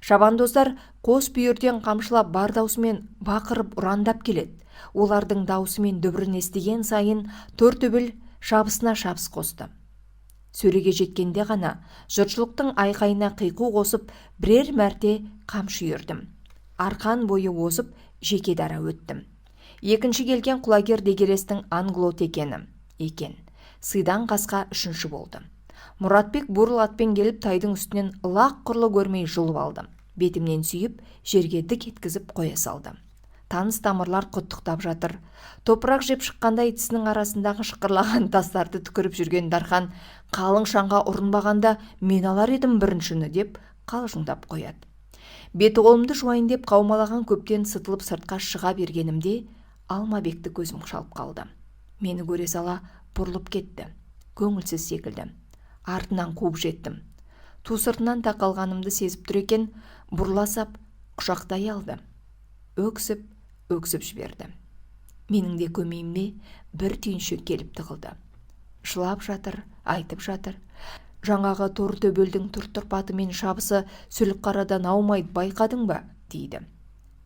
Шабандоздар қос бүйірден қамшылап бар даусымен бақырып ұрандап келеді. Олардың даусы мен дүбірін естіген сайын торы төбел шабысына шабыс қосты. Сөреге жеткенде ғана жұртшылықтың айқайына қиқу қосып бірер мәрте қамшы үйірдім. Арқан бойы озып жеке дара өттім. Екінші келген құлагер дегерестің англот екен. Сыйдан қасқа үшінші болды. Мұратбек бурыл атпен келіп тайдың үстінен лақ құрлы көрмей жұлып алды. Бетімнен сүйіп жерге дік еткізіп қоя салды. Таныс тамырлар құттықтап жатыр. Топырақ жеп шыққандай тісінің арасындағы шықырлаған тастарды түкіріп жүрген Дархан қалың шаңға ұрынбағанда мен алар едім біріншіні деп қалжыңдап қояды. Беті қолымды жуайын деп қаумалаған көптен сытылып сыртқа шыға бергенімде Алмабекті көзім шалып қалды. Мені көре сала бұрылып кетті. Көңілсіз секілді. Артынан қуып жеттім. Ту сыртынан тақалғанымды сезіп тұр екен, бұрыласап құшақтай алды. Өксіп жіберді. Менің де көмейімде бір түйіншек келіп тығылды. Жылап жатыр, айтып жатыр. Жаңағы торы төбелдің тұр-тұрпаты мен шабысы Сөлікқарадан аумайды, байқадың ба, дейді.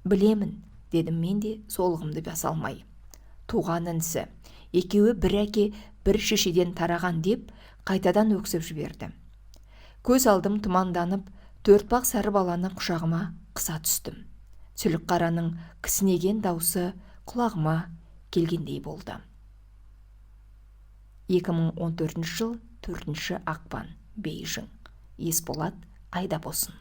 Білемін, дедім мен де солығымды баса алмай. Туған інісі, екеуі бір әке, бір шешеден тараған деп қайтадан өксіп жіберді. Көз алдым тұманданып, төртпақ сары баланы құшағыма қыса түстім. Сөлікқараның кісінеген даусы құлағыма келгендей болды. 2014 жыл 4 ақпан, Бейжің. Есболат Айдабосын.